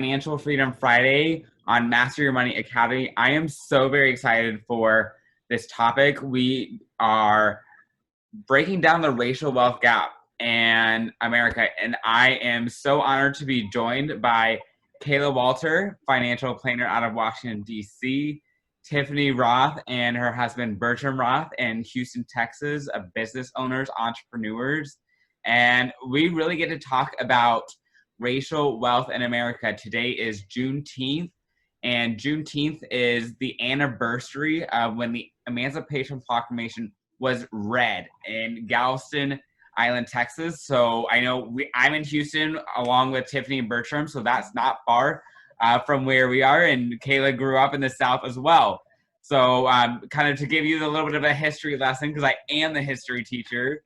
Financial Freedom Friday on Master Your Money Academy. I am so very excited for this topic. We are breaking down the racial wealth gap in America, and I am so honored to be joined by Kayla Walter, financial planner out of Washington, D.C., Tiffany Rothe and her husband Bertram Rothe in Houston, Texas, of business owners, entrepreneurs. And we really get to talk about racial wealth in America. Today is Juneteenth, and Juneteenth is the anniversary of when the Emancipation Proclamation was read in Galveston Island, Texas. So I know I'm in Houston along with Tiffany and Bertram, so that's not far from where we are. And Kayla grew up in the South as well. So kind of to give you a little bit of a history lesson, because I am the history teacher,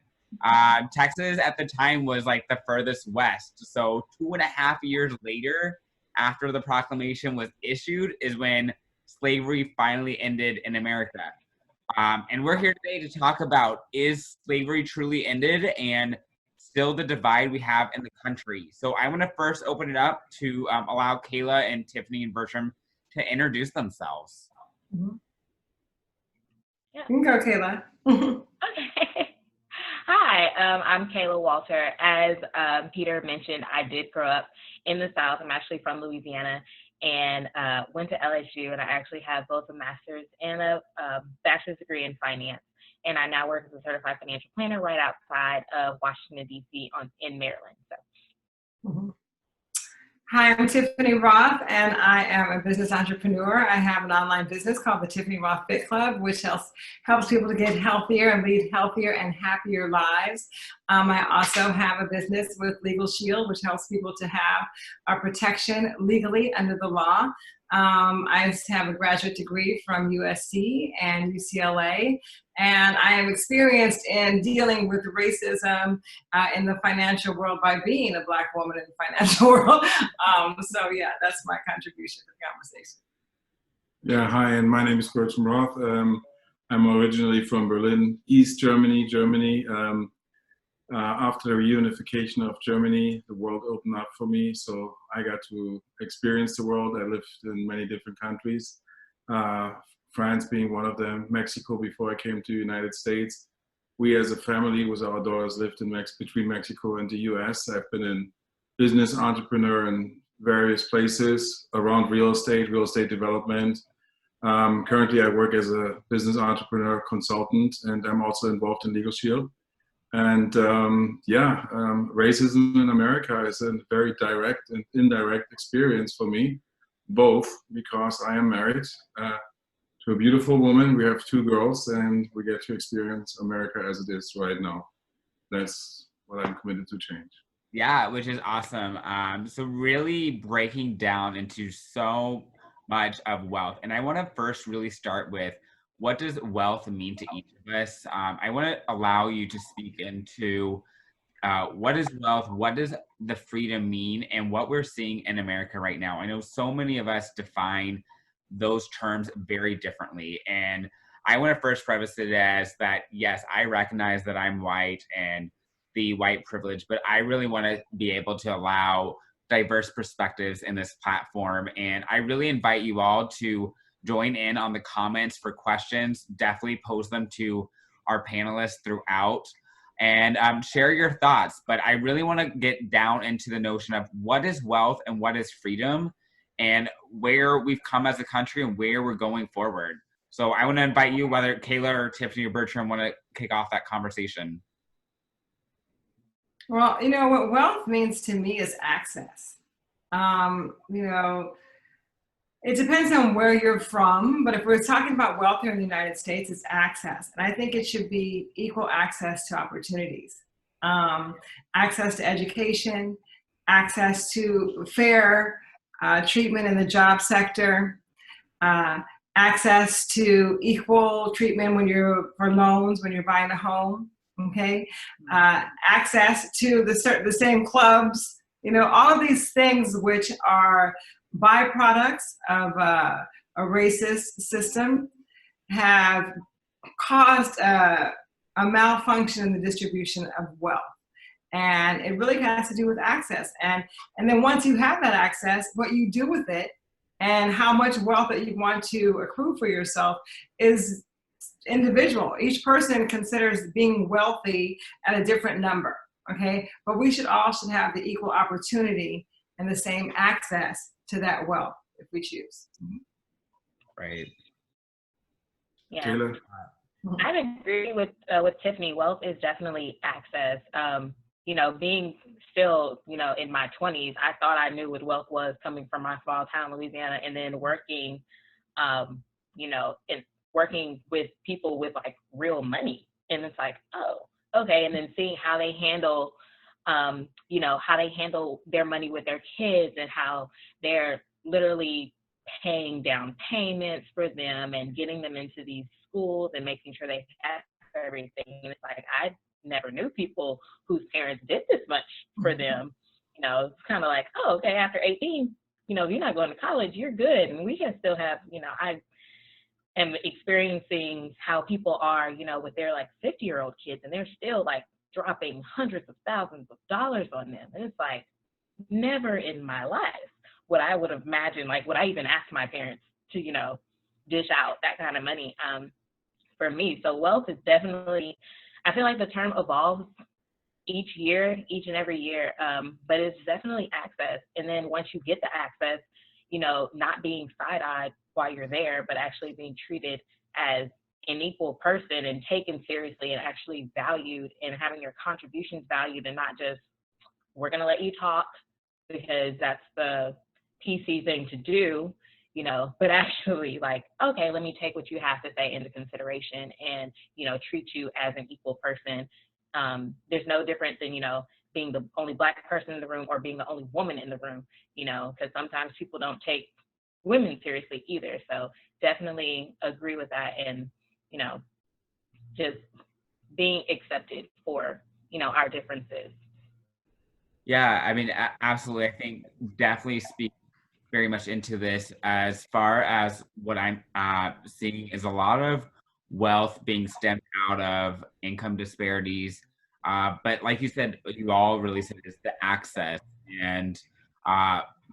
Texas at the time was like the furthest west. So 2.5 years later, after the proclamation was issued, is when slavery finally ended in America. And we're here today to talk about, is slavery truly ended and still the divide we have in the country? So I want to first open it up to allow Kayla and Tiffany and Bertram to introduce themselves. Mm-hmm. Yeah. You can go, Kayla. Okay. Hi, I'm Kayla Walter. As Peter mentioned, I did grow up in the South. I'm actually from Louisiana and went to LSU, and I actually have both a master's and a bachelor's degree in finance. And I now work as a certified financial planner right outside of Washington, D.C. in Maryland. So. Mm-hmm. Hi, I'm Tiffany Rothe, and I am a business entrepreneur. I have an online business called the Tiffany Rothe Fit Club, which helps people to get healthier and lead healthier and happier lives. I also have a business with Legal Shield, which helps people to have a protection legally under the law. I have a graduate degree from USC and UCLA, and I am experienced in dealing with racism in the financial world by being a Black woman in the financial world. So yeah, that's my contribution to the conversation. Yeah, hi, and my name is Bertram Rothe. I'm originally from Berlin, East Germany. After the reunification of Germany, the world opened up for me, so I got to experience the world. I lived in many different countries, France being one of them, Mexico before I came to the United States. We as a family with our daughters lived in between Mexico and the US. I've been in business entrepreneur in various places around real estate development. Currently I work as a business entrepreneur consultant, and I'm also involved in Legal Shield. And racism in America is a very direct and indirect experience for me, both because I am married to a beautiful woman. We have 2 girls, and we get to experience America as it is right now. That's what I'm committed to change. Yeah, which is awesome. So really breaking down into so much of wealth. And I want to first really start with, what does wealth mean to each of us? I want to allow you to speak into what is wealth, what does the freedom mean, and what we're seeing in America right now. I know so many of us define those terms very differently. And I want to first preface it as that, yes, I recognize that I'm white and the white privilege, but I really want to be able to allow diverse perspectives in this platform. And I really invite you all to join in on the comments for questions. Definitely post them to our panelists throughout and share your thoughts. But I really want to get down into the notion of what is wealth and what is freedom, and where we've come as a country and where we're going forward. So I want to invite you, whether Kayla or Tiffany or Bertram want to kick off that conversation. Well, you know, what wealth means to me is access. It depends on where you're from, but if we're talking about wealth here in the United States, it's access. And I think it should be equal access to opportunities, access to education, access to fair treatment in the job sector, access to equal treatment for loans when you're buying a home, okay? Access to the same clubs, all of these things which are byproducts of a racist system have caused a malfunction in the distribution of wealth. And it really has to do with access. And then once you have that access, what you do with it and how much wealth that you want to accrue for yourself is individual. Each person considers being wealthy at a different number, okay? But we should all have the equal opportunity and the same access to that wealth if we choose. Right. Yeah. Kayla? I agree with Tiffany. Wealth is definitely access. You know, being still, you know, in my 20s, I thought I knew what wealth was coming from my small town, Louisiana, and then working, you know, and working with people with like real money. And it's like, oh, okay. And then seeing how they handle, you know, how they handle their money with their kids and how they're literally paying down payments for them and getting them into these schools and making sure they have everything. And it's like, I never knew people whose parents did this much for them. You know, it's kind of like, oh, okay, after 18, you know, if you're not going to college, you're good. And we can still have, you know, I am experiencing how people are, you know, with their like 50-year-old kids, and they're still like dropping hundreds of thousands of dollars on them. And it's like, never in my life would I would have imagined, like, would I even ask my parents to, you know, dish out that kind of money for me. So wealth is definitely, I feel like the term evolves each year, each and every year, but it's definitely access. And then once you get the access, you know, not being side-eyed while you're there, but actually being treated as an equal person and taken seriously and actually valued and having your contributions valued, and not just, we're going to let you talk because that's the PC thing to do, you know, but actually like, okay, let me take what you have to say into consideration and, you know, treat you as an equal person. There's no difference in, you know, being the only Black person in the room or being the only woman in the room, you know, because sometimes people don't take women seriously either. So definitely agree with that. And, you know, just being accepted for, you know, our differences. Yeah, I mean, absolutely. I think definitely speak very much into this. As far as what I'm seeing is a lot of wealth being stemmed out of income disparities. But like you said, you all really said is the access. And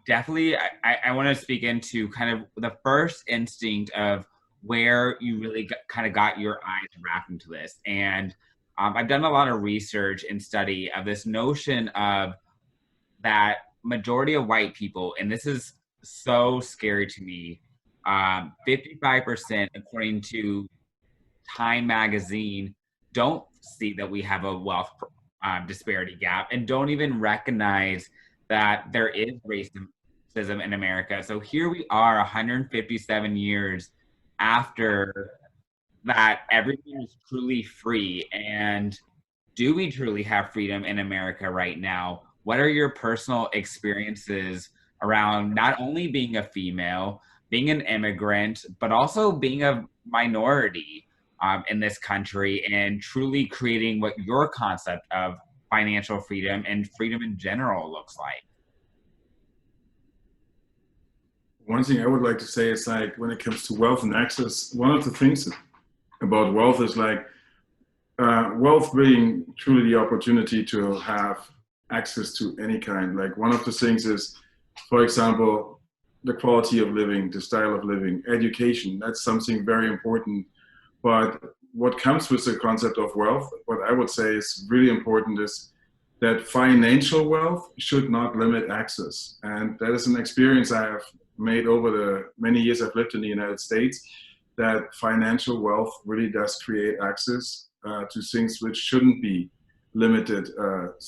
definitely, I want to speak into kind of the first instinct of where you really kind of got your eyes wrapped into this. And I've done a lot of research and study of this notion of that majority of white people, and this is so scary to me, 55%, according to Time magazine, don't see that we have a wealth disparity gap and don't even recognize that there is racism in America. So here we are 157 years after that everything is truly free. And do we truly have freedom in America right now? What are your personal experiences around not only being a female, being an immigrant, but also being a minority in this country, and truly creating what your concept of financial freedom and freedom in general looks like? One thing I would like to say is, like, when it comes to wealth and access, one of the things about wealth is like wealth being truly the opportunity to have access to any kind. Like, one of the things is, for example, the quality of living, the style of living, education. That's something very important. But what comes with the concept of wealth, what I would say is really important, is that financial wealth should not limit access. And that is an experience I have made over the many years I've lived in the United States, that financial wealth really does create access to things which shouldn't be limited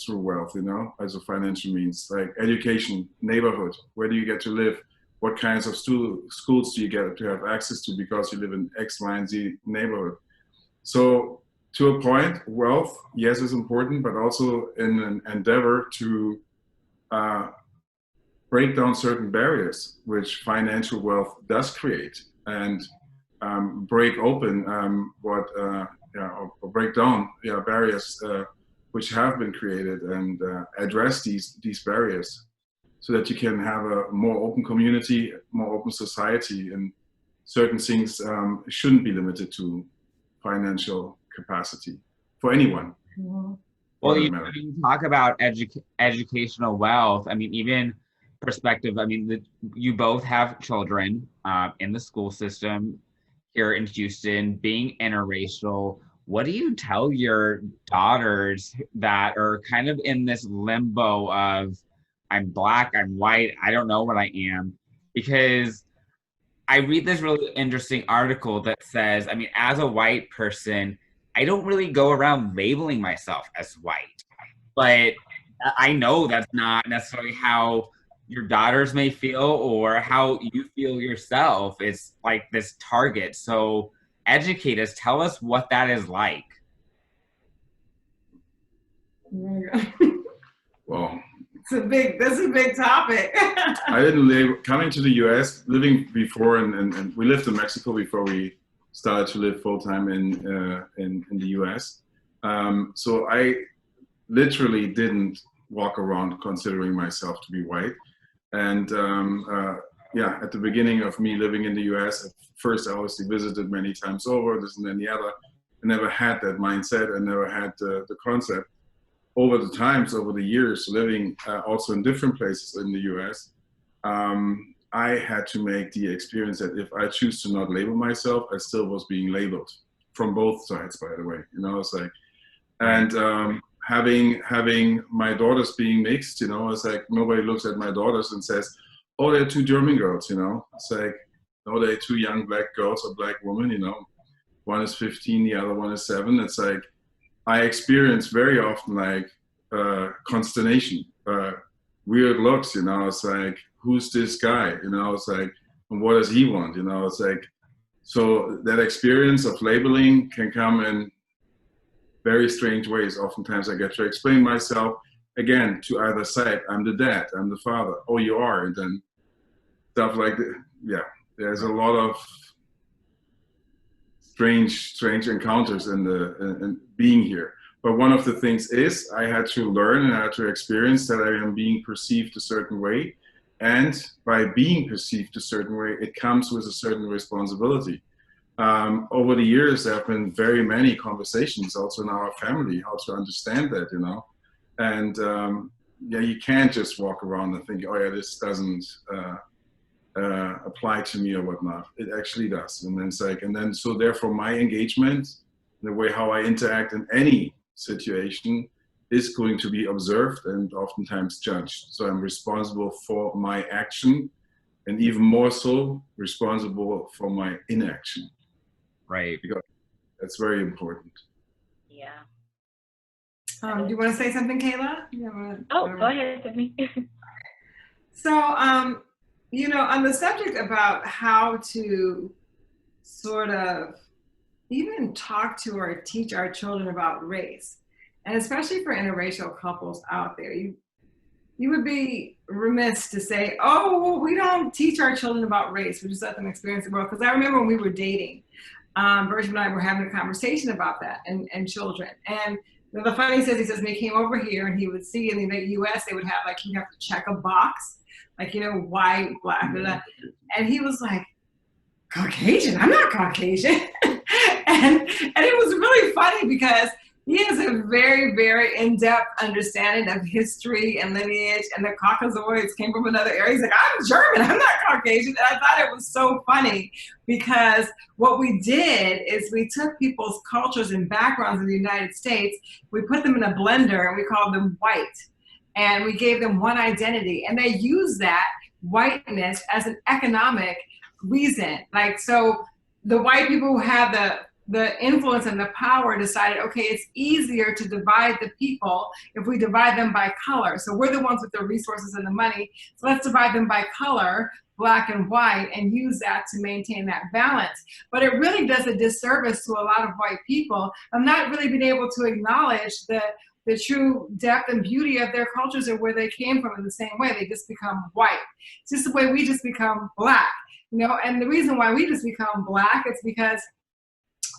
through wealth, you know, as a financial means, like education, neighborhood, where do you get to live, what kinds of schools do you get to have access to because you live in X, Y, and Z neighborhood. So to a point, wealth, yes, is important, but also in an endeavor to break down certain barriers which financial wealth does create, and break open or break down barriers which have been created, and address these barriers, so that you can have a more open community, more open society, and certain things shouldn't be limited to financial capacity for anyone. Mm-hmm. Well, you talk about educational wealth. I mean, even perspective. I mean, you both have children in the school system here in Houston, being interracial. What do you tell your daughters that are kind of in this limbo of, I'm Black, I'm white, I don't know what I am? Because I read this really interesting article that says, I mean, as a white person, I don't really go around labeling myself as white, but I know that's not necessarily how your daughters may feel or how you feel yourself. It's like this target. So educate us, tell us what that is like. Well, that's a big topic. I didn't live, coming to the US, living before, and we lived in Mexico before we started to live full-time in the US. So I literally didn't walk around considering myself to be white. And yeah, at the beginning of me living in the US, at first I obviously visited many times over, this and then the other. I never had that mindset. I never had the concept. Over the times, over the years, living also in different places in the US, I had to make the experience that if I choose to not label myself, I still was being labeled from both sides, by the way. You know, it's like, and having my daughters being mixed, you know, it's like nobody looks at my daughters and says, oh, they're two German girls, you know. It's like, no, they're two young Black girls or Black women, you know. One is 15, the other one is 7. It's like, I experience very often like consternation, weird looks, you know. It's like, who's this guy? You know, it's like, and what does he want? You know, it's like, so that experience of labeling can come in very strange ways. Oftentimes I get to explain myself again to either side. I'm the dad, I'm the father. Oh, you are, and then stuff like that. Yeah, there's a lot of strange encounters in being here. But one of the things is I had to learn and I had to experience that I am being perceived a certain way. And by being perceived a certain way, it comes with a certain responsibility. Over the years, there have been very many conversations also in our family, how to understand that, you know. And yeah, you can't just walk around and think, oh yeah, this doesn't apply to me or whatnot. It actually does. And then it's like, and then so therefore my engagement, the way how I interact in any situation is going to be observed and oftentimes judged. So I'm responsible for my action, and even more so responsible for my inaction. Right. Because that's very important. Yeah. Do you want to say something, Kayla? Go ahead, Tiffany. So, you know, on the subject about how to sort of even talk to or teach our children about race, and especially for interracial couples out there, you would be remiss to say, oh, well, we don't teach our children about race. We just let them experience the world. Because I remember when we were dating, Bertram and I were having a conversation about that and children. And the funny he says, when he came over here and he would see in the US, they would have like, you have to check a box, like, you know, white, Black, blah, blah. And he was like, Caucasian? I'm not Caucasian. and it was really funny because he has a very, very in-depth understanding of history and lineage, and the Caucasoids came from another area. He's like, I'm German, I'm not Caucasian. And I thought it was so funny because what we did is we took people's cultures and backgrounds in the United States, we put them in a blender and we called them white. And we gave them one identity, and they use that whiteness as an economic reason. Like, so the white people who have the influence and the power decided, okay, it's easier to divide the people if we divide them by color. So we're the ones with the resources and the money, so let's divide them by color, Black and white, and use that to maintain that balance. But it really does a disservice to a lot of white people of not really being able to acknowledge the true depth and beauty of their cultures and where they came from in the same way. They just become white. It's just the way we just become Black, you know. And the reason why we just become Black is because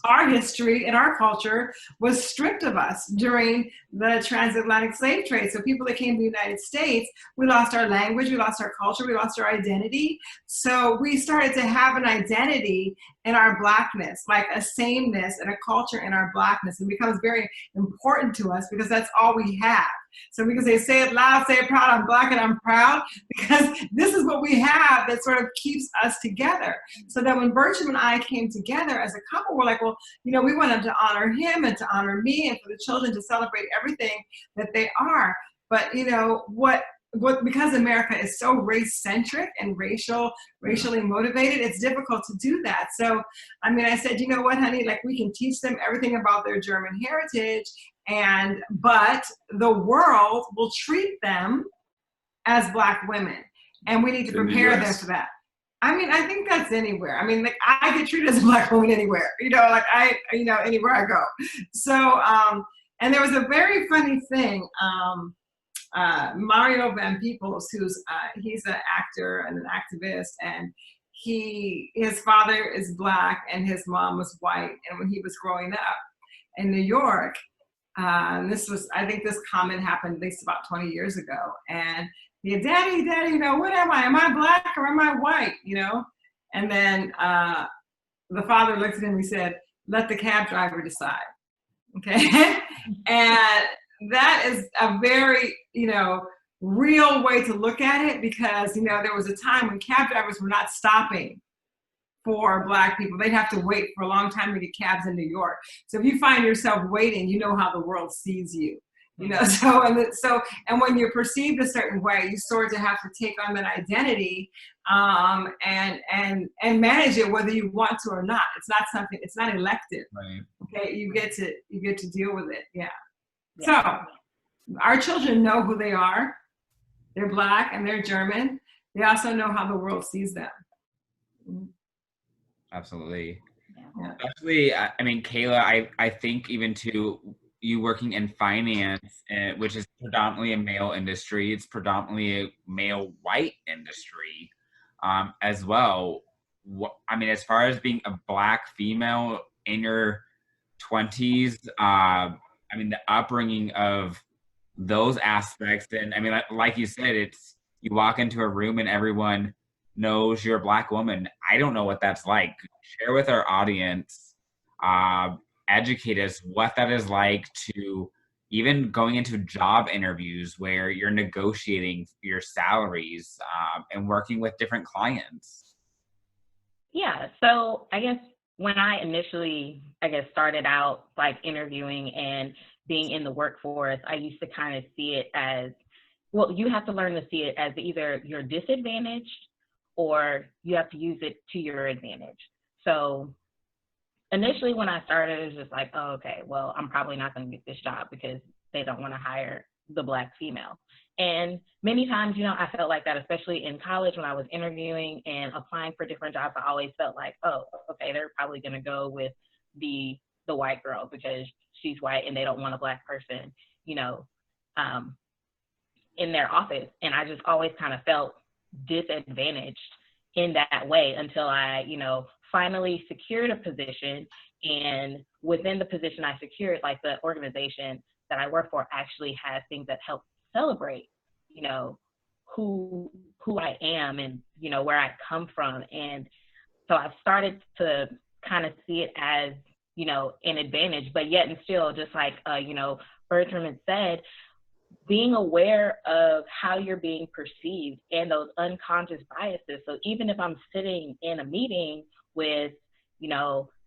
our history and our culture was stripped of us during the transatlantic slave trade. So people that came to the United States, we lost our language, we lost our culture, we lost our identity. So we started to have an identity in our Blackness, like a sameness and a culture in our Blackness. It becomes very important to us because that's all we have. So we can say it loud, say it proud, I'm Black and I'm proud, because this is what we have that sort of keeps us together. So that when Bertram and I came together as a couple, we're like, well, you know, we wanted to honor him and to honor me and for the children to celebrate everything that they are. But, you know, because America is so race-centric and racially motivated, it's difficult to do that. So, I mean, I said, you know what, honey, like we can teach them everything about their German heritage, but the world will treat them as Black women, and we need to prepare them for that. I mean, I think that's anywhere. I mean, like I get treated as a Black woman anywhere, you know, like anywhere I go. So, and there was a very funny thing. Mario Van Peebles, he's an actor and an activist, and his father is Black and his mom was white. And when he was growing up in New York, I think this comment happened at least about 20 years ago. And he said, Daddy, you know, what am I? Am I Black or am I white? You know? And then the father looked at him and he said, let the cab driver decide. Okay. And that is a very, you know, real way to look at it, because, you know, there was a time when cab drivers were not stopping for Black people. They'd have to wait for a long time to get cabs in New York. So if you find yourself waiting, you know how the world sees you. You know, and when you're perceived a certain way, you sort of have to take on that identity and manage it whether you want to or not. It's not elective. Right. Okay, you get to deal with it. Yeah. So our children know who they are. They're Black and they're German. They also know how the world sees them. Absolutely. Yeah. Especially, I mean, Kayla, I think even to you working in finance, which is predominantly a male industry, it's predominantly a male white industry as well. I mean, as far as being a Black female in your 20s, I mean, the upbringing of those aspects, and I mean, like you said, you walk into a room and everyone knows you're a Black woman. I don't know what that's like. Share with our audience, educate us what that is like to even going into job interviews where you're negotiating your salaries and working with different clients. Yeah, so I guess when I initially, started out like interviewing and being in the workforce, I used to kind of see it as, well, you have to learn to see it as either you're disadvantaged or you have to use it to your advantage. So initially when I started, it was just like, oh, okay, well, I'm probably not going to get this job because they don't want to hire the Black female. And many times, I felt like that, especially in college when I was interviewing and applying for different jobs. I always felt like, oh, okay, they're probably going to go with the white girl because she's white and they don't want a Black person, in their office. And I just always kind of felt disadvantaged in that way until I, finally secured a position. And within the position I secured, like the organization that I work for actually has things that help celebrate, who I am and, where I come from. And so I've started to kind of see it as, an advantage, but yet and still, just like, Bertram had said, being aware of how you're being perceived and those unconscious biases. So even if I'm sitting in a meeting with,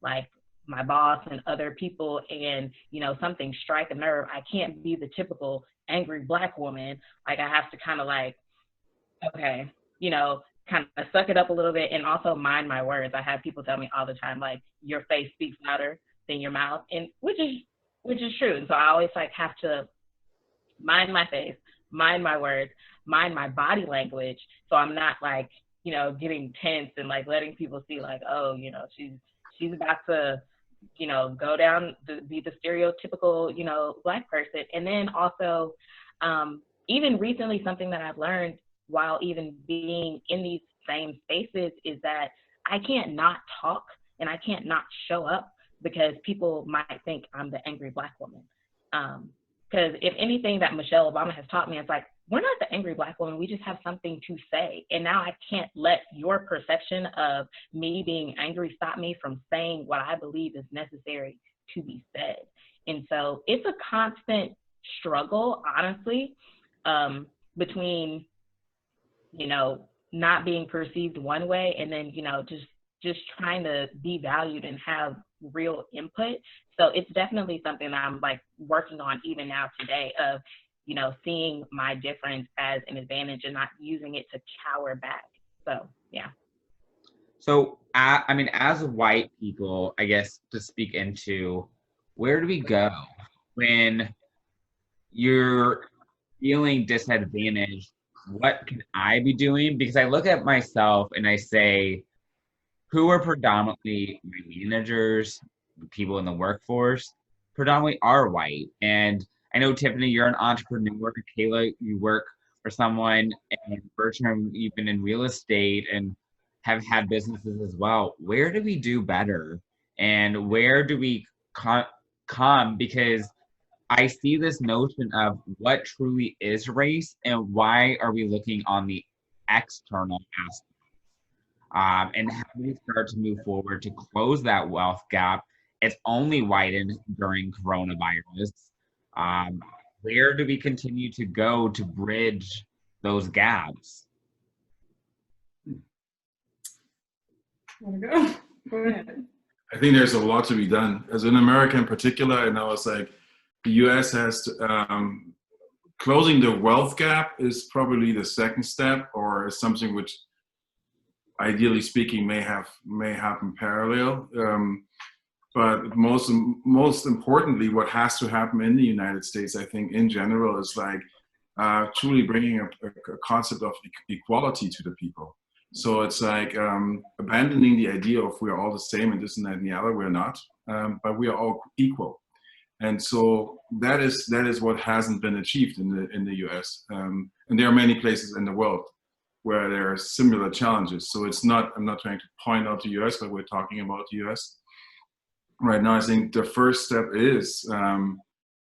like my boss and other people and, something strike a nerve, I can't be the typical angry Black woman. Like I have to kind of like, okay, kind of suck it up a little bit and also mind my words. I have people tell me all the time, like your face speaks louder than your mouth, and which is true. And so I always like have to mind my face, mind my words, mind my body language. So I'm not like, getting tense and like letting people see like, oh, she's about to, go down, be the stereotypical, Black person. And then also, even recently, something that I've learned while even being in these same spaces is that I can't not talk and I can't not show up because people might think I'm the angry Black woman. Because if anything that Michelle Obama has taught me, it's like, we're not the angry Black woman, we just have something to say. And now I can't let your perception of me being angry stop me from saying what I believe is necessary to be said. And so it's a constant struggle, honestly, between, you know, not being perceived one way and then, you know, just trying to be valued and have real input. So it's definitely something that I'm like working on even now today, of, you know, seeing my difference as an advantage and not using it to cower back. So, yeah. So, I mean, as white people, I guess to speak into, where do we go when you're feeling disadvantaged? What can I be doing? Because I look at myself and I say, who are predominantly my managers, people in the workforce, predominantly are white. And I know, Tiffany, you're an entrepreneur. Kayla, you work for someone, and Bertram, you've been in real estate and have had businesses as well. Where do we do better? And where do we come? Because I see this notion of what truly is race and why are we looking on the external aspect? And how do we start to move forward to close that wealth gap? It's only widened during coronavirus. Where do we continue to go to bridge those gaps? Want to go? Go ahead. I think there's a lot to be done. As an American in particular, I know it's like the US has to, closing the wealth gap is probably the second step, or is something which, ideally speaking, may happen parallel. But most importantly, what has to happen in the United States, I think, in general, is like truly bringing a concept of equality to the people. So it's like abandoning the idea of we're all the same and this and that and the other. We're not, but we are all equal. And so that is what hasn't been achieved in the US. And there are many places in the world where there are similar challenges. So it's not, I'm not trying to point out the US, but we're talking about the US. Right now, I think the first step is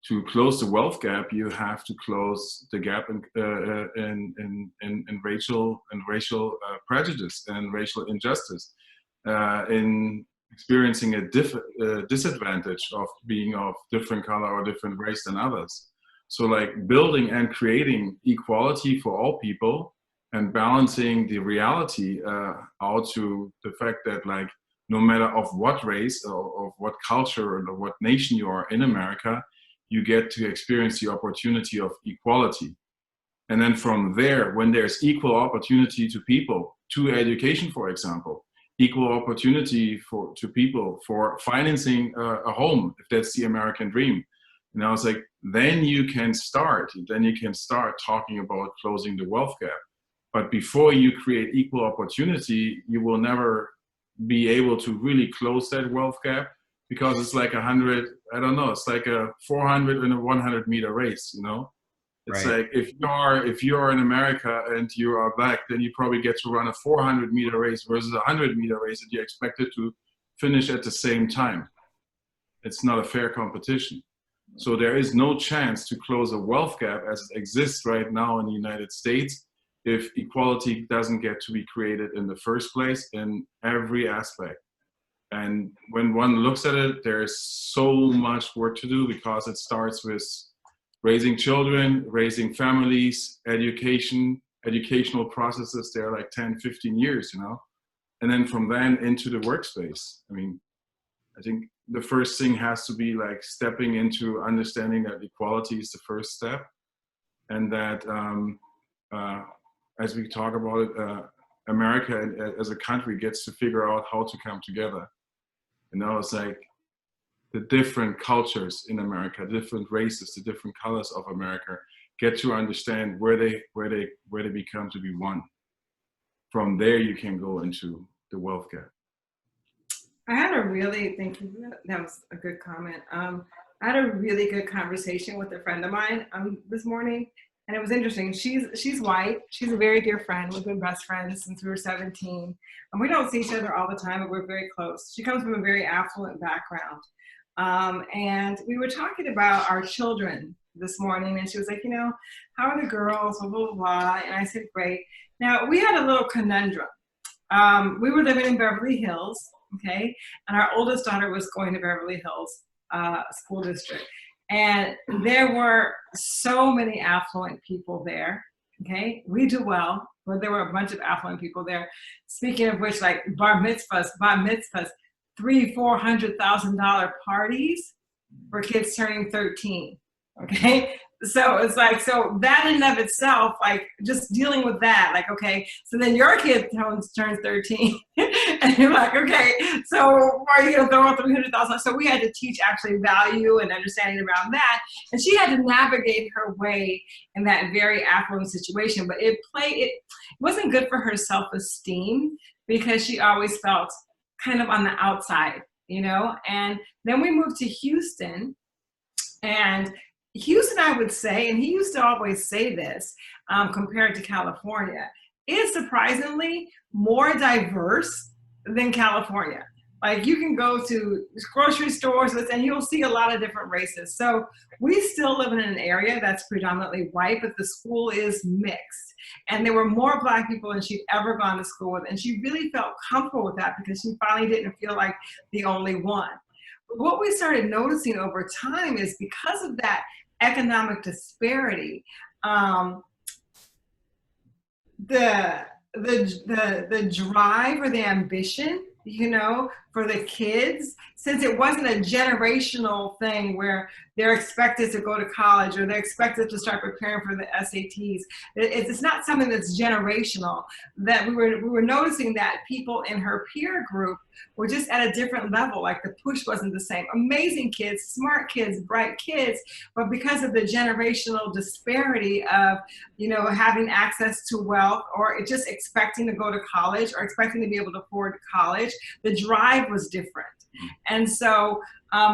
to close the wealth gap. You have to close the gap in racial prejudice and racial injustice, in experiencing a disadvantage of being of different color or different race than others. So like building and creating equality for all people and balancing the reality out to the fact that like no matter of what race or of what culture or what nation you are in America, you get to experience the opportunity of equality. And then from there, when there's equal opportunity to people, to education, for example, equal opportunity to people for financing a home, if that's the American dream. And I was like, then you can start talking about closing the wealth gap. But before you create equal opportunity, you will never be able to really close that wealth gap, because it's like 100, I don't know, it's like a 400 and a 100 meter race, you know? It's Right. like if you're in America and you are Black, then you probably get to run a 400 meter race versus a 100 meter race that you're expected to finish at the same time. It's not a fair competition. So there is no chance to close a wealth gap as it exists right now in the United States if equality doesn't get to be created in the first place in every aspect. And when one looks at it, there's so much work to do, because it starts with raising children, raising families, educational processes. They're like 10, 15 years, you know? And then from then into the workspace. I mean, I think the first thing has to be like stepping into understanding that equality is the first step. And that as we talk about it, America as a country gets to figure out how to come together. You know, it's like the different cultures in America, different races, the different colors of America get to understand where they become to be one. From there, you can go into the wealth gap. I had a really, thank you, that was a good comment. I had a really good conversation with a friend of mine this morning, And it was interesting. She's white. She's a very dear friend. We've been best friends since we were 17. And we don't see each other all the time, but we're very close. She comes from a very affluent background. And we were talking about our children this morning, and she was like, you know, how are the girls, blah, blah, blah. And I said, great. Now, we had a little conundrum. We were living in Beverly Hills, okay? And our oldest daughter was going to Beverly Hills School District. And there were so many affluent people there, okay? We do well, but there were a bunch of affluent people there. Speaking of which, like bar mitzvahs, $300,000-$400,000 parties for kids turning 13, okay? So it's like, so that in and of itself, like just dealing with that, like, okay, so then your kid turns 13 and you're like, okay, so are you gonna throw out $300,000? So we had to teach actually value and understanding around that. And she had to navigate her way in that very affluent situation, but it wasn't good for her self-esteem because she always felt kind of on the outside, you know? And then we moved to Houston, and Houston, I would say, and he used to always say this, compared to California, is surprisingly more diverse than California. Like you can go to grocery stores and you'll see a lot of different races. So we still live in an area that's predominantly white, but the school is mixed. And there were more Black people than she'd ever gone to school with. And she really felt comfortable with that because she finally didn't feel like the only one. But what we started noticing over time is because of that economic disparity, the drive or the ambition, you know, for the kids, since it wasn't a generational thing where they're expected to go to college or they're expected to start preparing for the SATs. It's not something that's generational. That we were noticing that people in her peer group were just at a different level. Like the push wasn't the same. Amazing kids, smart kids, bright kids, but because of the generational disparity of, you know, having access to wealth or just expecting to go to college or expecting to be able to afford college, the drive was different. And so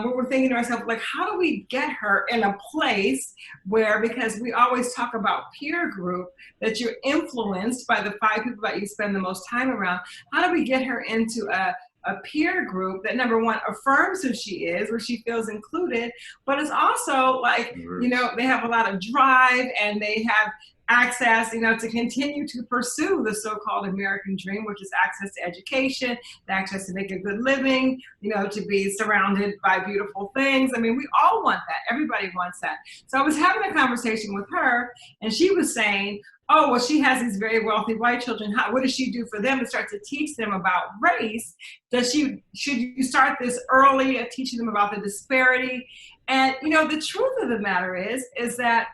we were thinking to ourselves, like, how do we get her in a place where, because we always talk about peer group, that you're influenced by the 5 people that you spend the most time around, how do we get her into a peer group that, number one, affirms who she is, where she feels included, but it's also like, you know, they have a lot of drive and they have access, you know, to continue to pursue the so-called American dream, which is access to education, the access to make a good living, you know, to be surrounded by beautiful things. I mean, we all want that. Everybody wants that. So I was having a conversation with her, and she was saying, oh, well, she has these very wealthy white children. What does she do for them to start to teach them about race? Should you start this early at teaching them about the disparity? And, you know, the truth of the matter is that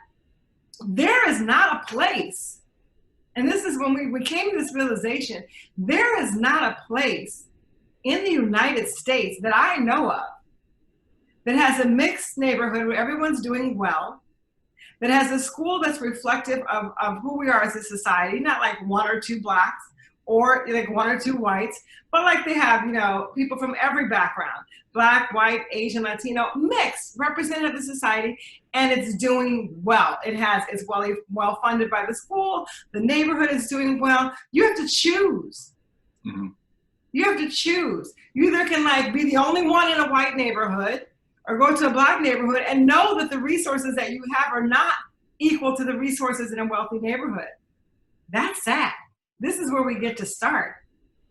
there is not a place, and this is when we came to this realization, there is not a place in the United States that I know of that has a mixed neighborhood where everyone's doing well, that has a school that's reflective of who we are as a society, not like 1 or 2 Blacks or like 1 or 2 whites, but like they have, you know, people from every background, Black, white, Asian, Latino, mixed, representative of the society, and it's doing well. It's well funded by the school, the neighborhood is doing well. You have to choose. Mm-hmm. You have to choose. You either can like be the only one in a white neighborhood or go to a Black neighborhood and know that the resources that you have are not equal to the resources in a wealthy neighborhood. That's sad. This is where we get to start.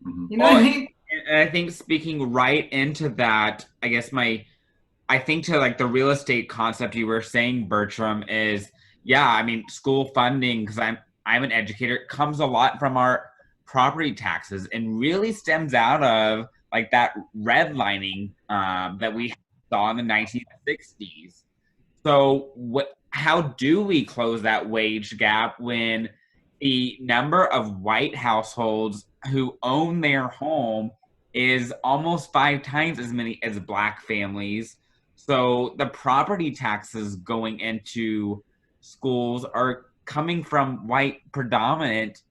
Mm-hmm. You know what I mean? And I think speaking right into that, I guess I think to like the real estate concept you were saying, Bertram, is, yeah, I mean, school funding, because I'm an educator, comes a lot from our property taxes and really stems out of like that redlining that we saw in the 1960s. So how do we close that wage gap when the number of white households who own their home is almost 5 times as many as Black families? So the property taxes going into schools are coming from white predominant,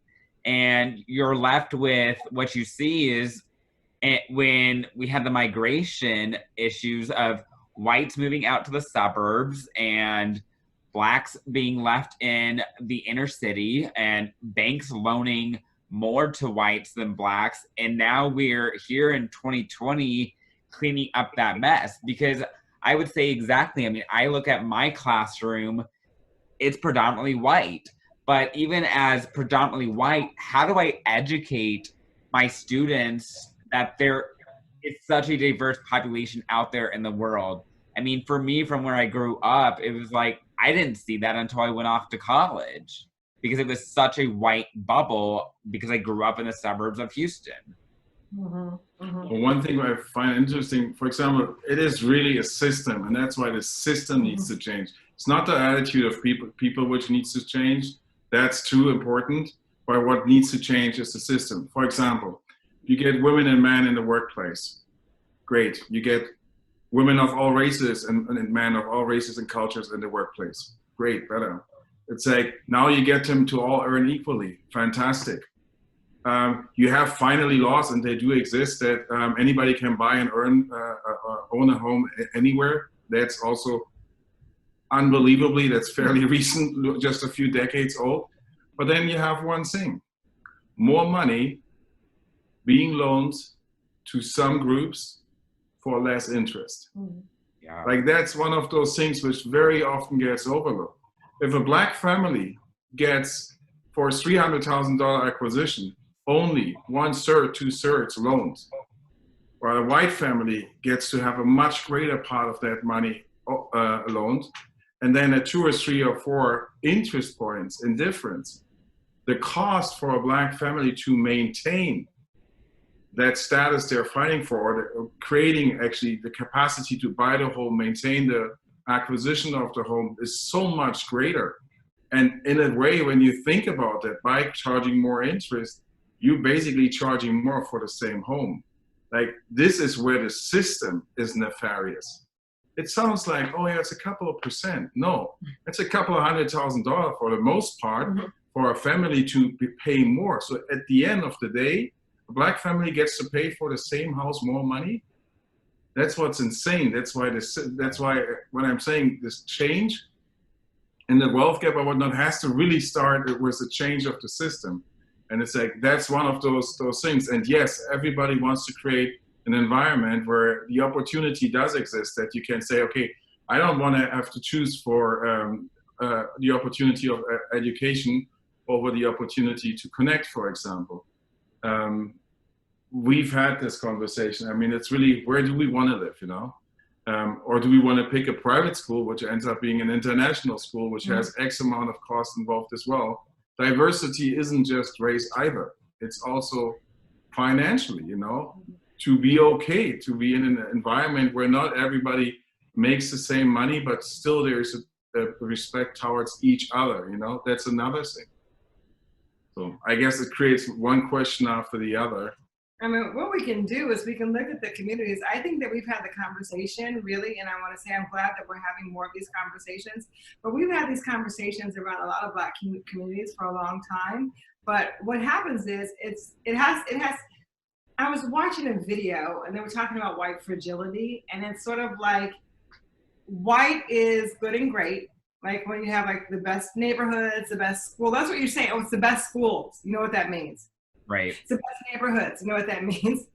and you're left with what you see is when we had the migration issues of whites moving out to the suburbs and Blacks being left in the inner city and banks loaning more to whites than Blacks. And now we're here in 2020 cleaning up that mess, because I would say exactly, I mean, I look at my classroom, it's predominantly white. But even as predominantly white, how do I educate my students that there is such a diverse population out there in the world? I mean, for me, from where I grew up, it was like, I didn't see that until I went off to college, because it was such a white bubble, because I grew up in the suburbs of Houston. Mm-hmm. Mm-hmm. Well, one thing I find interesting, for example, it is really a system, and that's why the system needs to change. It's not the attitude of people which needs to change. That's too important. But what needs to change is the system. For example, you get women and men in the workplace. Great. You get women of all races and men of all races and cultures in the workplace. Great, better. It's like, now you get them to all earn equally. Fantastic. You have finally laws, and they do exist, that anybody can buy and own a home anywhere. That's also unbelievably, that's fairly recent, just a few decades old. But then you have one thing: more money being loaned to some groups for less interest. Yeah. Like, that's one of those things which very often gets overlooked. If a Black family gets, for a $300,000 acquisition, only 1/3, 2/3 loans, while a white family gets to have a much greater part of that money loaned, and then a 2 or 3 or 4 interest points in difference, the cost for a Black family to maintain that status they're fighting for, or creating actually the capacity to buy the home, maintain the acquisition of the home, is so much greater. And in a way, when you think about that, by charging more interest, you basically charging more for the same home. Like, this is where the system is nefarious. It sounds like, oh yeah, it's a couple of percent. No, it's a couple of $100,000 for the most part, for a family to pay more. So at the end of the day, a Black family gets to pay for the same house more money. That's what's insane. That's why when I'm saying this change in the wealth gap or whatnot has to really start with the change of the system. And it's like, that's one of those things. And yes, everybody wants to create an environment where the opportunity does exist, that you can say, okay, I don't want to have to choose for the opportunity of education over the opportunity to connect, for example. We've had this conversation. I mean, it's really, where do we want to live, you know? Or do we want to pick a private school, which ends up being an international school, which has X amount of cost involved as well? Diversity isn't just race either. It's also financially, you know, to be okay, to be in an environment where not everybody makes the same money, but still there's a respect towards each other, you know? That's another thing. So I guess it creates one question after the other. I mean, what we can do is we can look at the communities. I think that we've had the conversation, really, and I want to say I'm glad that we're having more of these conversations. But we've had these conversations around a lot of Black communities for a long time. But what happens is it has. I was watching a video, and they were talking about white fragility, and it's sort of like, white is good and great. Like, when you have like the best neighborhoods, the best school, that's what you're saying. Oh, it's the best schools. You know what that means. Right. It's the best neighborhoods. You know what that means?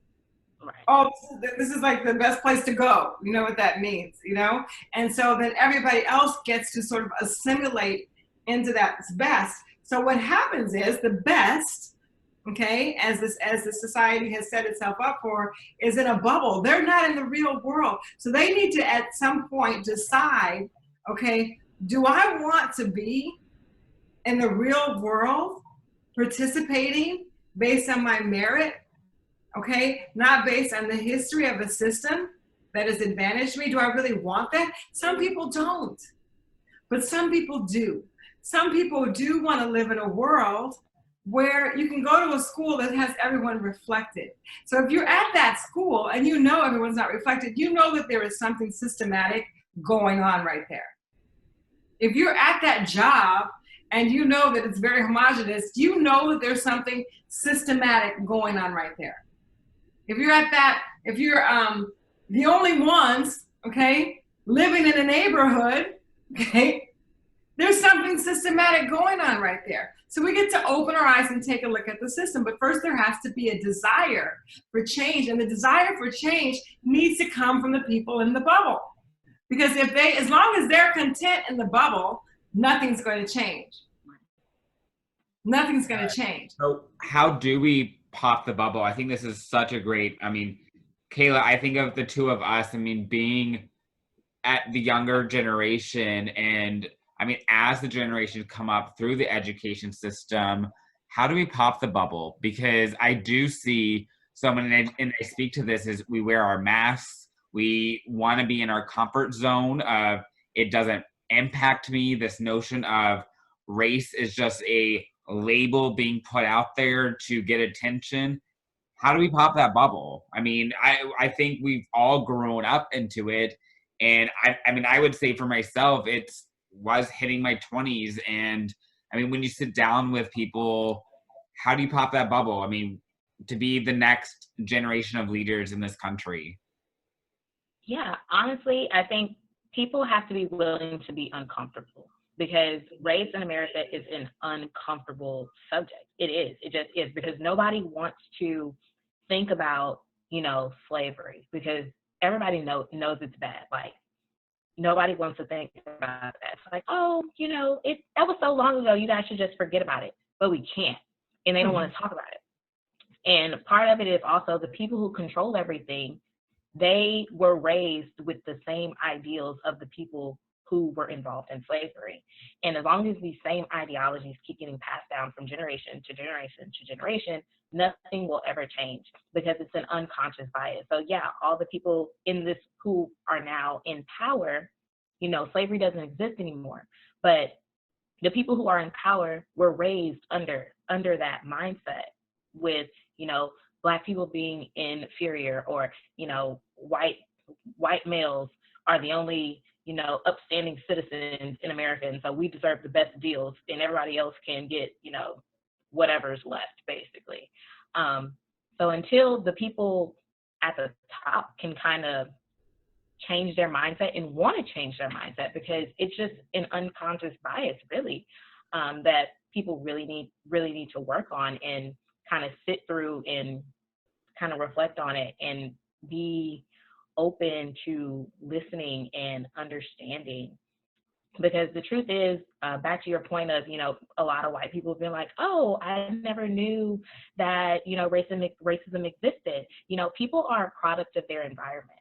Right. Oh, this is like the best place to go. You know what that means, you know? And so then everybody else gets to sort of assimilate into that best. So what happens is the best, okay, as the society has set itself up for, is in a bubble. They're not in the real world. So they need to, at some point, decide, okay, do I want to be in the real world participating based on my merit, okay? Not based on the history of a system that has advantaged me. Do I really want that? Some people don't, but some people do. Some people do want to live in a world where you can go to a school that has everyone reflected. So if you're at that school and you know everyone's not reflected, you know that there is something systematic going on right there. If you're at that job and you know that it's very homogenous, you know that there's something systematic going on right there. If you're at that, if you're the only ones, okay, living in a neighborhood, okay, There's something systematic going on right there. So we get to open our eyes and take a look at the system. But first there has to be a desire for change. And the desire for change needs to come from the people in the bubble. Because as long as they're content in the bubble, nothing's going to change. Nothing's going to change. So how do we pop the bubble? I think this is such a great, Kayla, I think of the two of us, being at the younger generation, and as the generations come up through the education system, how do we pop the bubble? Because I do see someone, and I speak to this, is we wear our masks. We want to be in our comfort zone of it doesn't impact me. This notion of race is just a label being put out there to get attention. How do we pop that bubble? I think we've all grown up into it. And I would say for myself, was hitting my 20s. And when you sit down with people, how do you pop that bubble? To be the next generation of leaders in this country. Yeah, honestly, I think people have to be willing to be uncomfortable, because race in America is an uncomfortable subject. It is. It just is, because nobody wants to think about, slavery, because everybody knows it's bad. Like, nobody wants to think about that. It's like, oh, that was so long ago, you guys should just forget about it. But we can't, and they don't want to talk about it. And part of it is also the people who control everything, they were raised with the same ideals of the people who were involved in slavery. And as long as these same ideologies keep getting passed down from generation to generation to generation, nothing will ever change, because it's an unconscious bias. So yeah, all the people in this who are now in power, slavery doesn't exist anymore. But the people who are in power were raised under that mindset, with, Black people being inferior, or, white males are the only, upstanding citizens in America, and so we deserve the best deals, and everybody else can get, whatever's left, basically. So until the people at the top can kind of change their mindset and want to change their mindset, because it's just an unconscious bias, really, that people really need to work on and kind of sit through and kind of reflect on it and be open to listening and understanding. Because the truth is, back to your point of, a lot of white people have been like, oh, I never knew that, racism existed. People are a product of their environment.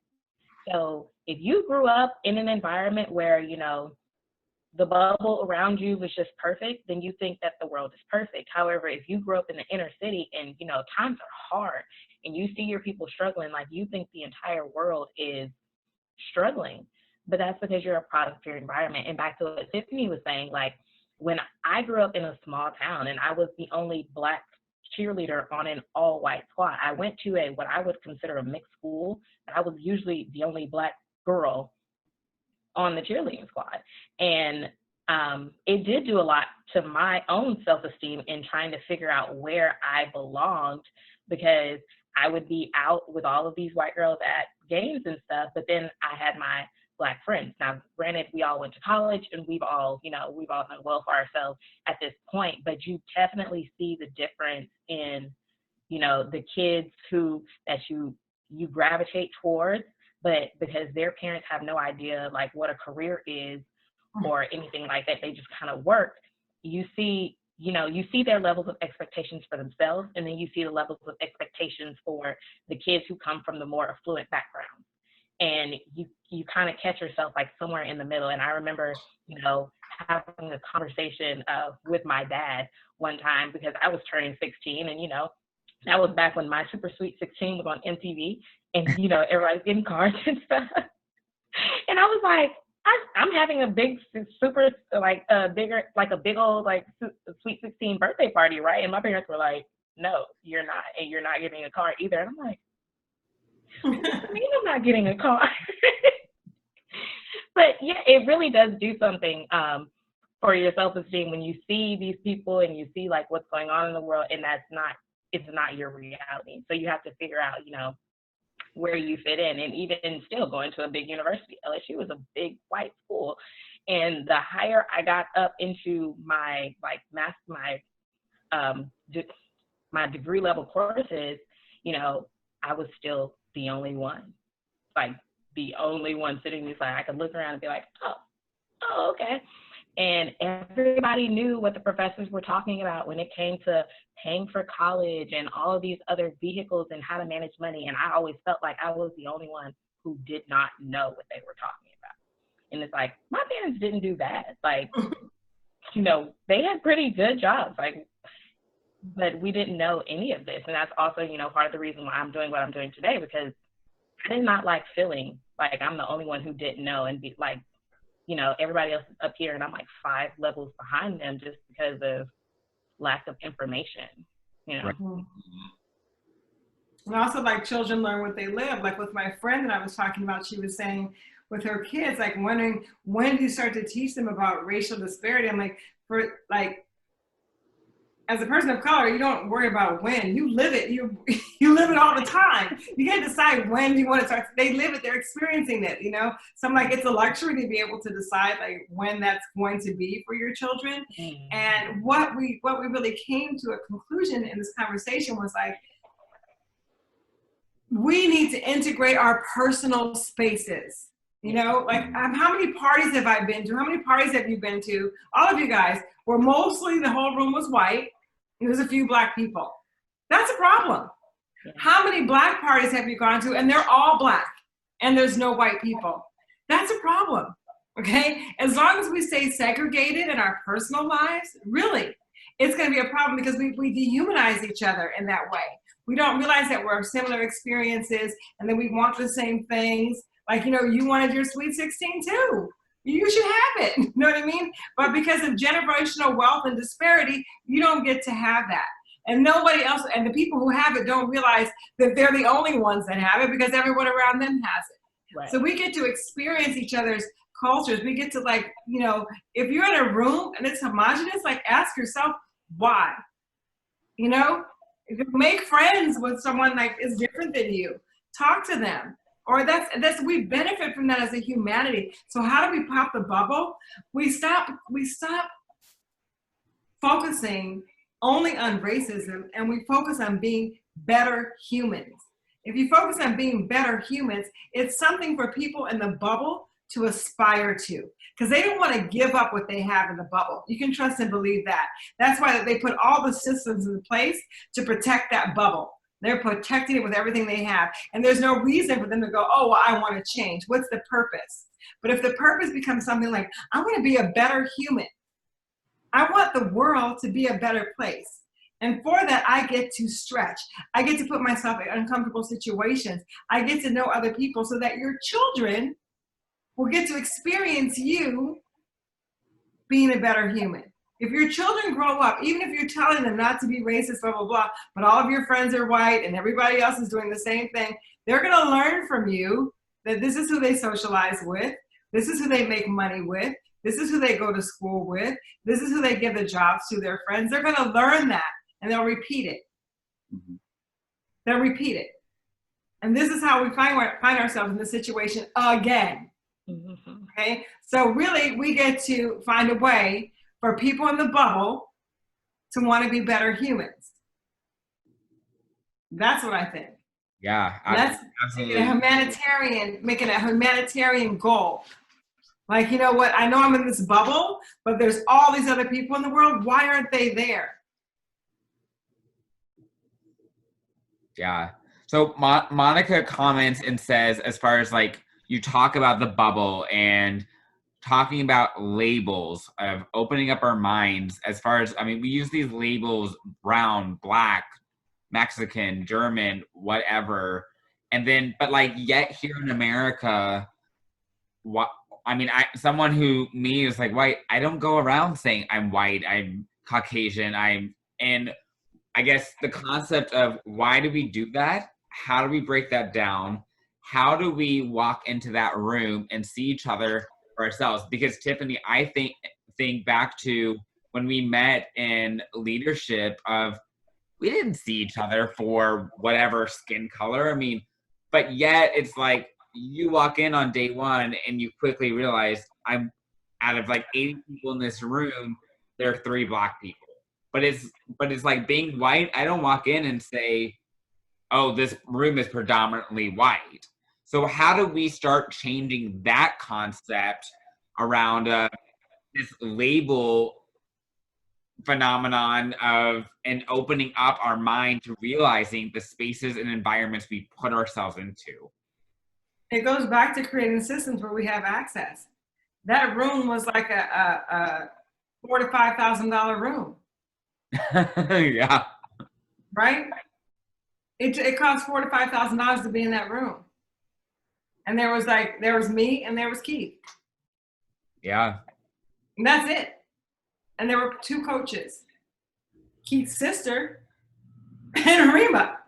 So if you grew up in an environment where, the bubble around you was just perfect, then you think that the world is perfect. However, if you grew up in the inner city and, times are hard and you see your people struggling, like, you think the entire world is struggling. But that's because you're a product of your environment. And back to what Tiffany was saying, like, when I grew up in a small town and I was the only Black cheerleader on an all-white squad, I went to what I would consider a mixed school, but I was usually the only Black girl on the cheerleading squad. And it did do a lot to my own self-esteem in trying to figure out where I belonged, because I would be out with all of these white girls at games and stuff, but then I had my Black friends. Now, granted, we all went to college and we've all done well for ourselves at this point, but you definitely see the difference in, the kids that you gravitate towards, but because their parents have no idea, like, what a career is or anything like that, they just kind of work. You see their levels of expectations for themselves, and then you see the levels of expectations for the kids who come from the more affluent backgrounds. And you kind of catch yourself, like, somewhere in the middle. And I remember, having a conversation with my dad one time, because I was turning 16, and, that was back when My Super Sweet 16 was on MTV, and, everybody's getting cards and stuff. And I was like, I'm having a big, super, like, a big old, like, Sweet 16 birthday party, right? And my parents were like, no, you're not, and you're not getting a card either. And I'm like, what do you mean I'm not getting a card? But yeah, it really does do something for your self-esteem when you see these people and you see, like, what's going on in the world, and it's not your reality. So you have to figure out, where you fit in. And even still going to a big university, LSU was a big white school, And the higher I got up into my my degree level courses, you know, I was still the only one, like the only one sitting beside. I could look around and be like, oh, okay. And everybody knew what the professors were talking about when it came to paying for college and all of these other vehicles and how to manage money. And I always felt like I was the only one who did not know what they were talking about. And it's like, my parents didn't do that. Like, you know, they had pretty good jobs, like, but we didn't know any of this. And that's also, you know, part of the reason why I'm doing what I'm doing today, because I did not like feeling like I'm the only one who didn't know and be like, you know, everybody else is up here and I'm like 5 levels behind them just because of lack of information, you know. Right. And also, like, children learn what they live. Like with my friend that I was talking about, she was saying with her kids, like wondering, when do you start to teach them about racial disparity? I'm like, for like, as a person of color, you don't worry about when. You live it. You live it all the time. You can't decide when you want to start. They live it. They're experiencing it, you know? So I'm like, it's a luxury to be able to decide like when that's going to be for your children. And what we really came to a conclusion in this conversation was like, we need to integrate our personal spaces. You know, like how many parties have I been to? How many parties have you been to? All of you guys, where mostly the whole room was white. And there's a few Black people. That's a problem. Yeah. How many Black parties have you gone to? And they're all Black and there's no white people. That's a problem. Okay. As long as we stay segregated in our personal lives, really, it's going to be a problem because we dehumanize each other in that way. We don't realize that we're similar experiences and that we want the same things. Like, you know, you wanted your sweet 16 too. You should have it, you know what I mean? But because of generational wealth and disparity, you don't get to have that. And nobody else, and the people who have it don't realize that they're the only ones that have it because everyone around them has it. Right. So we get to experience each other's cultures. We get to, like, you know, if you're in a room and it's homogenous, like, ask yourself why. You know, if you make friends with someone like is different than you, talk to them. Or that's we benefit from that as a humanity. So how do we pop the bubble? We stop focusing only on racism and we focus on being better humans. If you focus on being better humans, it's something for people in the bubble to aspire to, because they don't want to give up what they have in the bubble. You can trust and believe that. That's why they put all the systems in place to protect that bubble. They're protecting it with everything they have. And there's no reason for them to go, oh, well, I want to change. What's the purpose? But if the purpose becomes something like, I want to be a better human. I want the world to be a better place. And for that, I get to stretch. I get to put myself in uncomfortable situations. I get to know other people so that your children will get to experience you being a better human. If your children grow up, even if you're telling them not to be racist, blah, blah, blah, but all of your friends are white and everybody else is doing the same thing, they're going to learn from you that this is who they socialize with, this is who they make money with, this is who they go to school with, this is who they give the jobs to, their friends. They're going to learn that and they'll repeat it. Mm-hmm. They'll repeat it. And this is how we find ourselves in this situation again. Mm-hmm. Okay? So really, we get to find a way for people in the bubble to want to be better humans. That's what I think. Yeah, absolutely. Making a humanitarian goal. Like, you know what? I know I'm in this bubble, but there's all these other people in the world. Why aren't they there? Yeah. So Monica comments and says, as far as like you talk about the bubble and talking about labels of opening up our minds, as far as, I mean, we use these labels, brown, black, Mexican, German, whatever. And then, but like, yet here in America, someone who me is like white, I don't go around saying I'm white, I'm Caucasian, and I guess the concept of why do we do that? How do we break that down? How do we walk into that room and see each other for ourselves? Because Tiffany, I think back to when we met in leadership of, we didn't see each other for whatever skin color. I mean, but yet it's like you walk in on day one and you quickly realize I'm out of like 80 people in this room, there are 3 Black people. But it's like being white. I don't walk in and say, oh, this room is predominantly white. So how do we start changing that concept around this label phenomenon and opening up our mind to realizing the spaces and environments we put ourselves into? It goes back to creating systems where we have access. That room was like a $4,000 to $5,000 room. Yeah. Right? It cost $4,000 to $5,000 to be in that room. And there was me and there was Keith. Yeah. And that's it. And there were 2 coaches, Keith's sister and Rima.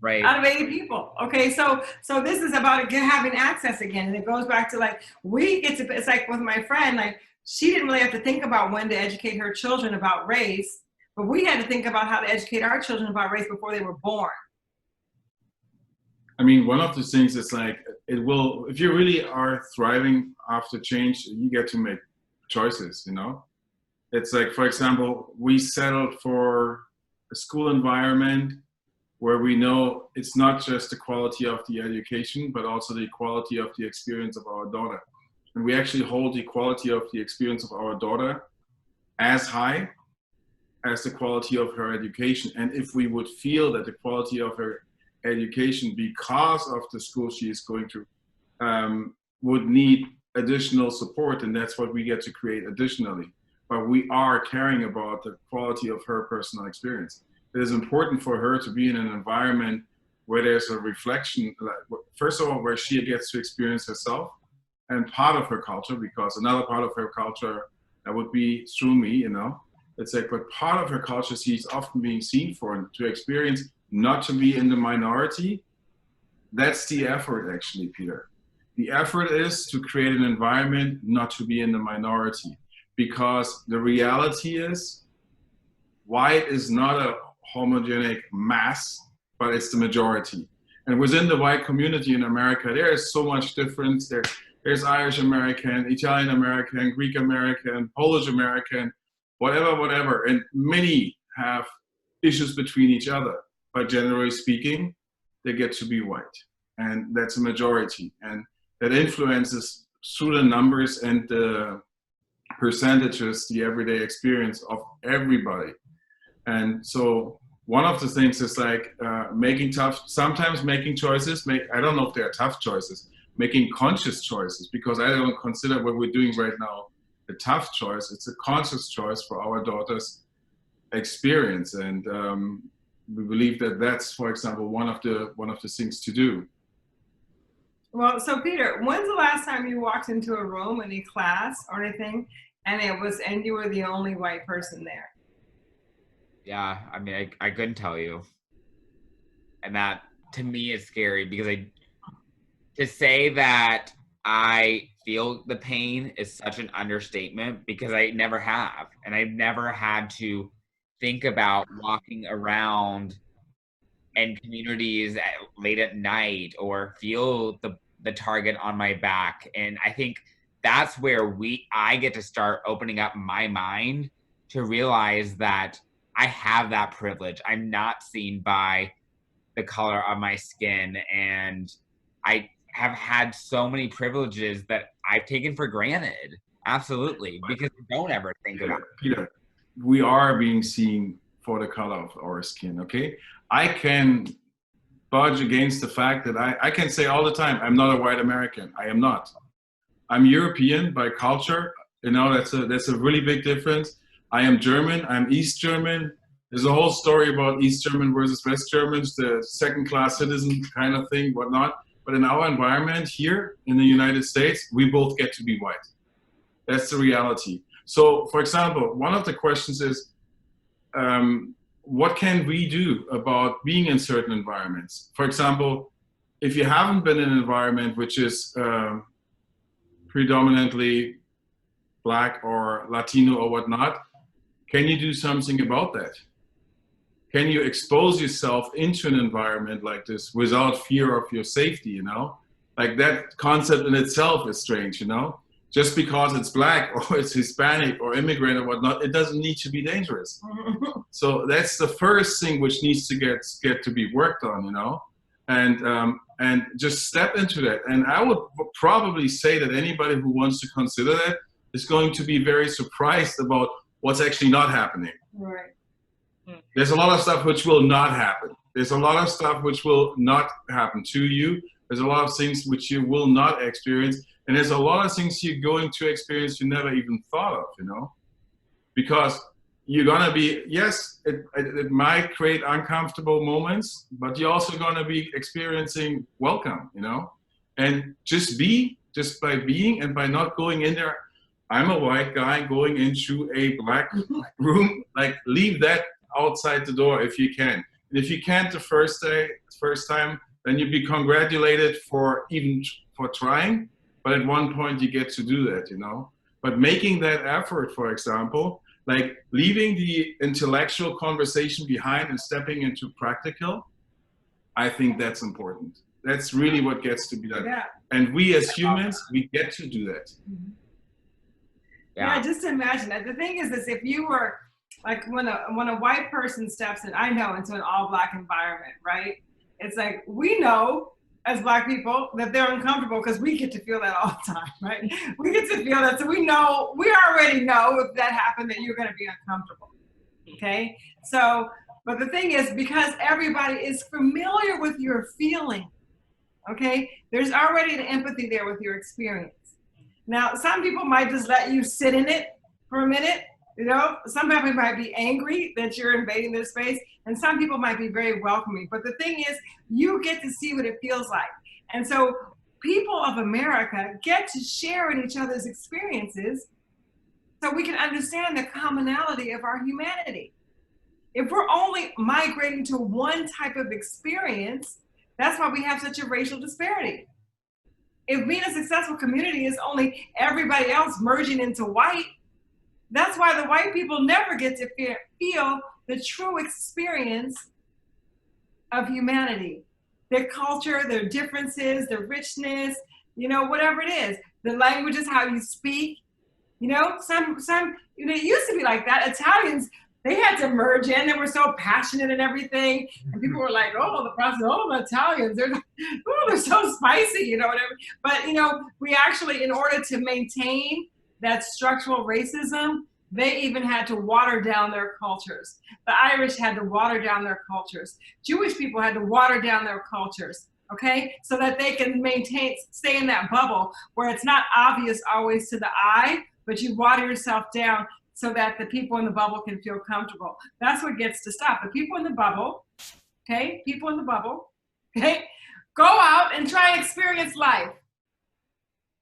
Right. Out of 80 people. Okay, so this is about having access again. And it goes back to like, it's like with my friend, like she didn't really have to think about when to educate her children about race, but we had to think about how to educate our children about race before they were born. I mean, one of the things is like, if you really are thriving after change, you get to make choices, you know? It's like, for example, we settled for a school environment where we know it's not just the quality of the education, but also the quality of the experience of our daughter. And we actually hold the quality of the experience of our daughter as high as the quality of her education. And if we would feel that the quality of her education, because of the school she is going to, would need additional support, and that's what we get to create additionally. But we are caring about the quality of her personal experience. It is important for her to be in an environment where there's a reflection, first of all, where she gets to experience herself and part of her culture, because another part of her culture, that would be through me, you know. It's like, but part of her culture she's often being seen for, and to experience not to be in the minority. That's the effort, actually, Peter. The effort is to create an environment not to be in the minority, because the reality is white is not a homogenic mass, but it's the majority. And within the white community in America, there is so much difference. There's Irish American, Italian American, Greek American, Polish American, whatever. And many have issues between each other. But generally speaking, they get to be white. And that's a majority. And that influences through the numbers and the percentages, the everyday experience of everybody. And so one of the things is like sometimes making choices, I don't know if they are tough choices, making conscious choices, because I don't consider what we're doing right now a tough choice. It's a conscious choice for our daughter's experience. And we believe that that's, for example, one of the things to do. Well, so Peter, when's the last time you walked into a room, any class or anything, and you were the only white person there? Yeah, I mean, I couldn't tell you. And that, to me, is scary, because to say that I feel the pain is such an understatement, because I never have. And I've never had to think about walking around in communities late at night or feel the target on my back. And I think that's where I get to start opening up my mind to realize that I have that privilege. I'm not seen by the color of my skin, and I have had so many privileges that I've taken for granted. Absolutely, because we don't ever think about it. Peter, we are being seen for the color of our skin, okay? I can budge against the fact that I can say all the time, I'm not a white American. I am not. I'm European by culture. You know, that's a really big difference. I am German, I'm East German. There's a whole story about East German versus West Germans, the second-class citizen kind of thing, whatnot. But in our environment here in the United States, we both get to be white. That's the reality. So, for example, one of the questions is, what can we do about being in certain environments? For example, if you haven't been in an environment which is predominantly Black or Latino or whatnot, can you do something about that? Can you expose yourself into an environment like this without fear of your safety, you know? Like, that concept in itself is strange, you know? just because it's black or it's Hispanic or immigrant or whatnot, it doesn't need to be dangerous. So that's the first thing which needs to get to be worked on, you know, and just step into that. And I would probably say that anybody who wants to consider that is going to be very surprised about what's actually not happening. Right. There's a lot of stuff which will not happen. There's a lot of stuff which will not happen to you. There's a lot of things which you will not experience. And there's a lot of things you're going to experience you never even thought of, you know? Because you're gonna be, yes, it might create uncomfortable moments, but you're also gonna be experiencing welcome, you know? And just by being and by not going in there, I'm a white guy going into a black room, like leave that outside the door if you can. And if you can't the first time, then you be congratulated for trying. But at one point you get to do that, you know. But making that effort, for example, like leaving the intellectual conversation behind and stepping into practical, I think that's important. That's really what gets to be done. Yeah. And we as humans, we get to do that. Yeah, just imagine that. The thing is if you were, like when a white person steps in, I know, into an all black environment, right? It's like, we know as black people that they're uncomfortable because we get to feel that all the time, right? We get to feel that. So we already know if that happened that you're going to be uncomfortable. Okay. So, but the thing is, because everybody is familiar with your feeling, okay, there's already an empathy there with your experience. Now, some people might just let you sit in it for a minute. You know, some people might be angry that you're invading their space, and some people might be very welcoming. But the thing is, you get to see what it feels like. And so people of America get to share in each other's experiences so we can understand the commonality of our humanity. If we're only migrating to one type of experience, that's why we have such a racial disparity. If being a successful community is only everybody else merging into white, that's why the white people never get to feel the true experience of humanity, their culture, their differences, their richness, you know, whatever it is. The language is how you speak. You know, some, you know, it used to be like that. Italians, they had to merge in. They were so passionate and everything. And people were like, oh, the Italians, they're so spicy, you know, whatever. But, you know, we actually, in order to maintain that structural racism, they even had to water down their cultures. The Irish had to water down their cultures. Jewish people had to water down their cultures, okay? So that they can stay in that bubble where it's not obvious always to the eye, but you water yourself down so that the people in the bubble can feel comfortable. That's what gets to stop. The people in the bubble, okay? People in the bubble, okay? Go out and try and experience life.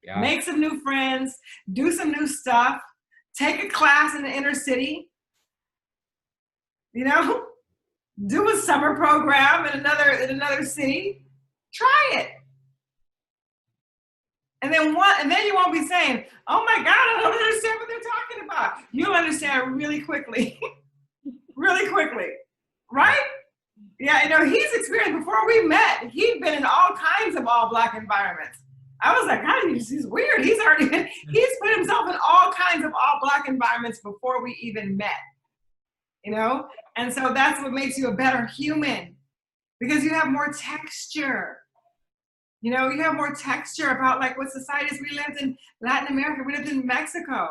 Yeah. Make some new friends, do some new stuff, take a class in the inner city, you know, do a summer program in another city, try it. And then you won't be saying, oh my God, I don't understand what they're talking about. You'll understand really quickly, really quickly, right? Yeah, you know, he's experienced, before we met, he'd been in all kinds of all Black environments. I was like, God, he's weird. He's put himself in all kinds of all Black environments before we even met, you know? And so that's what makes you a better human, because you have more texture. You know, you have more texture about like what societies. We lived in Latin America, we lived in Mexico.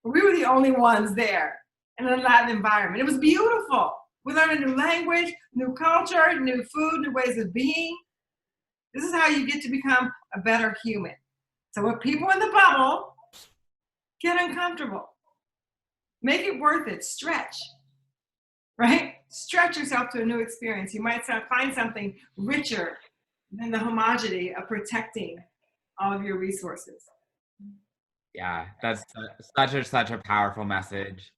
We were the only ones there in a Latin environment. It was beautiful. We learned a new language, new culture, new food, new ways of being. This is how you get to become a better human. So with people in the bubble, get uncomfortable. Make it worth it, stretch, right? Stretch yourself to a new experience. You might find something richer than the homogeneity of protecting all of your resources. Yeah, that's such a powerful message.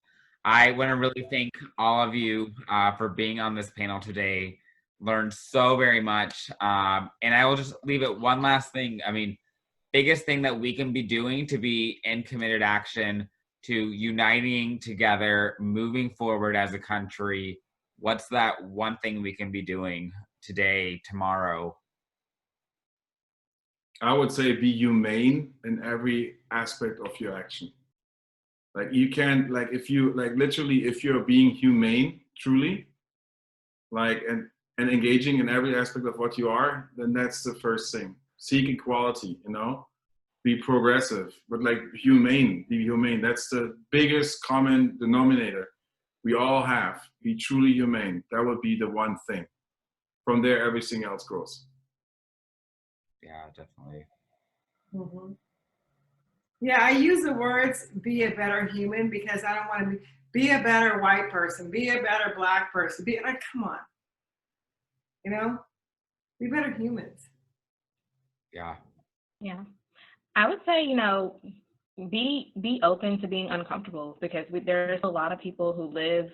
I want to really thank all of you for being on this panel today. Learned so very much. And I will just leave it one last thing. I mean, biggest thing that we can be doing to be in committed action, to uniting together, moving forward as a country. What's that one thing we can be doing today, tomorrow? I would say be humane in every aspect of your action. Like you can't, like if you, like literally, if you're being humane, truly, like, and engaging in every aspect of what you are, then that's the first thing. Seek equality, you know? Be progressive, but like humane, be humane. That's the biggest common denominator we all have. Be truly humane. That would be the one thing. From there, everything else grows. Yeah, definitely. Mm-hmm. Yeah, I use the words "be a better human" because I don't want to be a better white person, be a better black person. Be like, come on, you know, be better humans. Yeah. Yeah. I would say, you know, be open to being uncomfortable, because there's a lot of people who live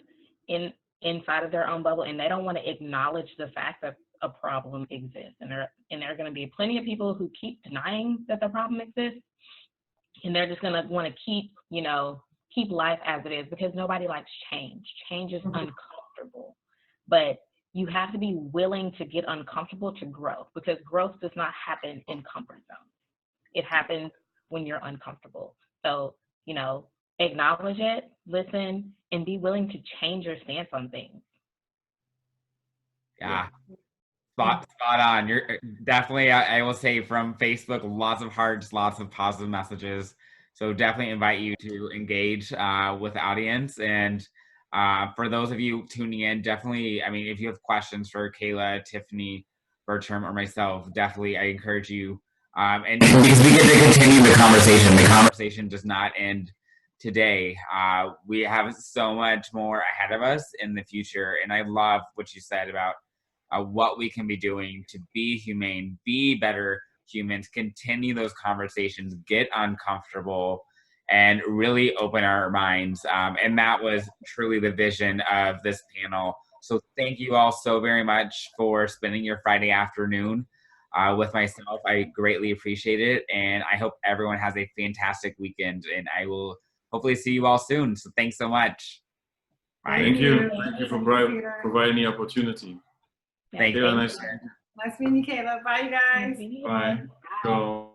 inside of their own bubble, and they don't want to acknowledge the fact that a problem exists. And there are going to be plenty of people who keep denying that the problem exists, and they're just going to want to keep life as it is, because nobody likes change. Change is uncomfortable, but you have to be willing to get uncomfortable to grow, because growth does not happen in comfort zones. It happens when you're uncomfortable. So, you know, acknowledge it, listen, and be willing to change your stance on things. Yeah. Spot on. You're definitely, I will say, from Facebook, lots of hearts, lots of positive messages. So definitely invite you to engage with the audience. And for those of you tuning in, definitely, I mean, if you have questions for Kayla, Tiffany, Bertram, or myself, definitely I encourage you. And because we get to continue the conversation does not end today. We have so much more ahead of us in the future. And I love what you said about what we can be doing to be humane, be better humans, continue those conversations, get uncomfortable, and really open our minds. And that was truly the vision of this panel. So thank you all so very much for spending your Friday afternoon with myself. I greatly appreciate it. And I hope everyone has a fantastic weekend. And I will hopefully see you all soon. So thanks so much. Bye. Thank you. Thank you for providing the opportunity. Thank you. Nice meeting you, Kayla. Bye, you guys. Bye. Go.